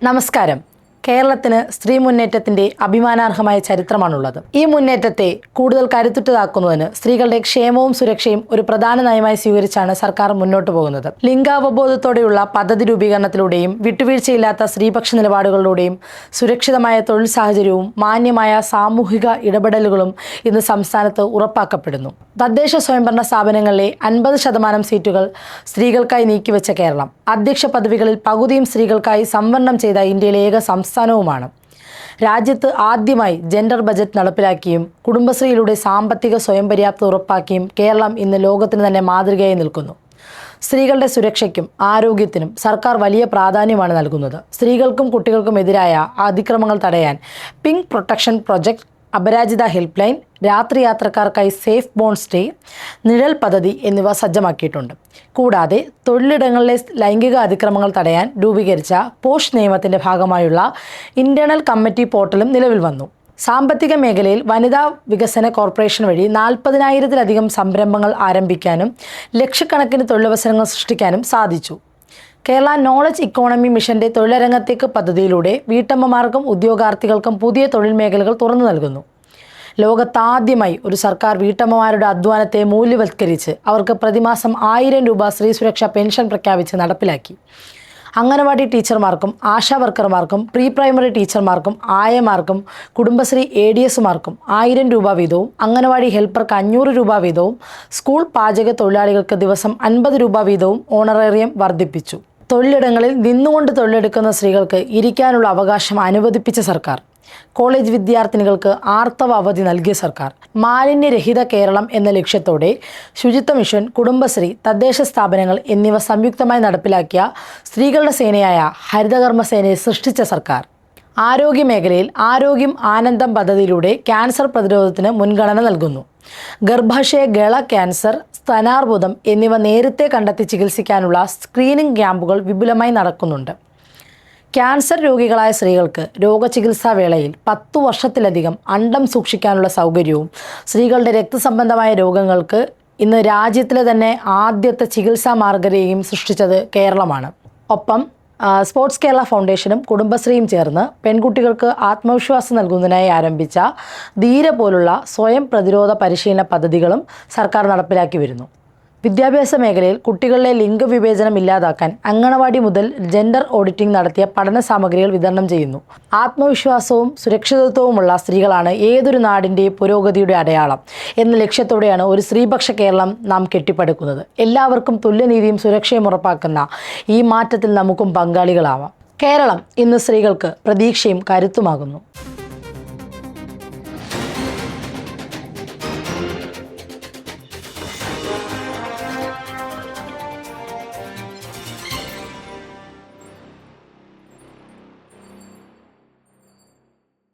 നമസ്കാരം. കേരളത്തിന് സ്ത്രീ മുന്നേറ്റത്തിന്റെ അഭിമാനാർഹമായ ചരിത്രമാണുള്ളത്. ഈ മുന്നേറ്റത്തെ കൂടുതൽ കരുത്തുറ്റതാക്കുന്നതിന് സ്ത്രീകളുടെ ക്ഷേമവും സുരക്ഷയും ഒരു പ്രധാന നയമായി സ്വീകരിച്ചാണ് സർക്കാർ മുന്നോട്ട് പോകുന്നത്. ലിംഗാവബോധത്തോടെയുള്ള പദ്ധതി രൂപീകരണത്തിലൂടെയും വിട്ടുവീഴ്ചയില്ലാത്ത സ്ത്രീപക്ഷ നിലപാടുകളിലൂടെയും സുരക്ഷിതമായ തൊഴിൽ സാഹചര്യവും മാന്യമായ സാമൂഹിക ഇടപെടലുകളും ഇന്ന് സംസ്ഥാനത്ത് ഉറപ്പാക്കപ്പെടുന്നു. തദ്ദേശ സ്വയംഭരണ സ്ഥാപനങ്ങളിലെ 50% സീറ്റുകൾ സ്ത്രീകൾക്കായി നീക്കിവെച്ച കേരളം അധ്യക്ഷ പദവികളിൽ പകുതിയും സ്ത്രീകൾക്കായി സംവരണം ചെയ്ത ഇന്ത്യയിലെ ഏക സംസ്ഥാനവുമാണ്. രാജ്യത്ത് ആദ്യമായി ജെൻഡർ ബജറ്റ് നടപ്പിലാക്കിയും കുടുംബശ്രീയിലൂടെ സാമ്പത്തിക സ്വയം പര്യാപ്തത ഉറപ്പാക്കിയും കേരളം ഇന്ന് ലോകത്തിന് തന്നെ മാതൃകയായി നിൽക്കുന്നു. സ്ത്രീകളുടെ സുരക്ഷയ്ക്കും ആരോഗ്യത്തിനും സർക്കാർ വലിയ പ്രാധാന്യമാണ് നൽകുന്നത്. സ്ത്രീകൾക്കും കുട്ടികൾക്കും എതിരായ അതിക്രമങ്ങൾ തടയാൻ pink protection project, Aparajitha help line, രാത്രി യാത്രക്കാർക്കായി സേഫ് ബോൺ സ്റ്റേ, നിഴൽ പദ്ധതി എന്നിവ സജ്ജമാക്കിയിട്ടുണ്ട്. കൂടാതെ തൊഴിലിടങ്ങളിലെ ലൈംഗിക അതിക്രമങ്ങൾ തടയാൻ രൂപീകരിച്ച പോഷ് നിയമത്തിൻ്റെ ഭാഗമായുള്ള ഇന്റേണൽ കമ്മിറ്റി പോർട്ടലും നിലവിൽ വന്നു. സാമ്പത്തിക മേഖലയിൽ വനിതാ വികസന കോർപ്പറേഷൻ വഴി 40,000-ലധികം സംരംഭങ്ങൾ ആരംഭിക്കാനും ലക്ഷക്കണക്കിന് തൊഴിലവസരങ്ങൾ സൃഷ്ടിക്കാനും സാധിച്ചു. കേരള നോളജ് ഇക്കോണമി മിഷന്റെ തൊഴിലരംഗത്തേക്ക് പദ്ധതിയിലൂടെ വീട്ടമ്മമാർക്കും ഉദ്യോഗാർത്ഥികൾക്കും പുതിയ തൊഴിൽ മേഖലകൾ തുറന്നു നൽകുന്നു. ലോകത്താദ്യമായി ഒരു സർക്കാർ വീട്ടമ്മമാരുടെ അധ്വാനത്തെ മൂല്യവത്കരിച്ച് അവർക്ക് പ്രതിമാസം 1000 രൂപ സ്ത്രീ സുരക്ഷാ പെൻഷൻ പ്രഖ്യാപിച്ച് നടപ്പിലാക്കി. അംഗനവാടി ടീച്ചർമാർക്കും ആശാ വർക്കർമാർക്കും പ്രീ പ്രൈമറി ടീച്ചർമാർക്കും ആയമാർക്കും കുടുംബശ്രീ ADSമാർക്കും 1000 രൂപ വീതവും അംഗനവാടി ഹെൽപ്പർക്ക് 500 രൂപ വീതവും സ്കൂൾ പാചക തൊഴിലാളികൾക്ക് ദിവസം 50 രൂപ വീതവും ഓണറേറിയം വർദ്ധിപ്പിച്ചു. തൊഴിലിടങ്ങളിൽ നിന്നുകൊണ്ട് തൊഴിലെടുക്കുന്ന സ്ത്രീകൾക്ക് ഇരിക്കാനുള്ള അവകാശം അനുവദിപ്പിച്ച സർക്കാർ. കോളേജ് വിദ്യാർത്ഥിനികൾക്ക് ആർത്തവ അവധി നൽകിയ സർക്കാർ. മാലിന്യരഹിത കേരളം എന്ന ലക്ഷ്യത്തോടെ ശുചിത്വ മിഷൻ, കുടുംബശ്രീ, തദ്ദേശ സ്ഥാപനങ്ങൾ എന്നിവ സംയുക്തമായി നടപ്പിലാക്കിയ സ്ത്രീകളുടെ സേനയായ ഹരിതകർമ്മ സേനയെ സൃഷ്ടിച്ച സർക്കാർ. ആരോഗ്യ മേഖലയിൽ ആരോഗ്യം ആനന്ദം പദ്ധതിയിലൂടെ ക്യാൻസർ പ്രതിരോധത്തിന് മുൻഗണന നൽകുന്നു. ഗർഭാശയ ഗള ക്യാൻസർ, സ്തനാർബുദം എന്നിവ നേരത്തെ കണ്ടെത്തി ചികിത്സിക്കാനുള്ള സ്ക്രീനിംഗ് ക്യാമ്പുകൾ വിപുലമായി നടക്കുന്നുണ്ട്. ക്യാൻസർ രോഗികളായ സ്ത്രീകൾക്ക് രോഗചികിത്സാ വേളയിൽ 10 വർഷത്തിലധികം അണ്ഡം സൂക്ഷിക്കാനുള്ള സൗകര്യവും സ്ത്രീകളുടെ രക്തസംബന്ധമായ രോഗങ്ങൾക്ക് ഇന്ന് രാജ്യത്തിലെ തന്നെ ആദ്യത്തെ ചികിത്സാ മാർഗരേഖയും സൃഷ്ടിച്ചത് കേരളമാണ്. ഒപ്പം സ്പോർട്സ് കേരള ഫൗണ്ടേഷനും കുടുംബശ്രീയും ചേർന്ന് പെൺകുട്ടികൾക്ക് ആത്മവിശ്വാസം നൽകുന്നതിനായി ആരംഭിച്ച ധീര പോലുള്ള സ്വയം പ്രതിരോധ പരിശീലന പദ്ധതികളും സർക്കാർ നടപ്പിലാക്കി വരുന്നു. വിദ്യാഭ്യാസ മേഖലയിൽ കുട്ടികളിലെ ലിംഗവിവേചനം ഇല്ലാതാക്കാൻ അംഗനവാടി മുതൽ ജെൻഡർ ഓഡിറ്റിംഗ് നടത്തിയ പഠന സാമഗ്രികൾ വിതരണം ചെയ്യുന്നു. ആത്മവിശ്വാസവും സുരക്ഷിതത്വവുമുള്ള സ്ത്രീകളാണ് ഏതൊരു നാടിൻ്റെയും പുരോഗതിയുടെ അടയാളം എന്ന ലക്ഷ്യത്തോടെയാണ് ഒരു സ്ത്രീപക്ഷ കേരളം നാം കെട്ടിപ്പടുക്കുന്നത്. എല്ലാവർക്കും തുല്യനീതിയും സുരക്ഷയും ഉറപ്പാക്കുന്ന ഈ മാറ്റത്തിൽ നമുക്കും പങ്കാളികളാവാം. കേരളം ഇന്ന് സ്ത്രീകൾക്ക് പ്രതീക്ഷയും കരുത്തുമാകുന്നു.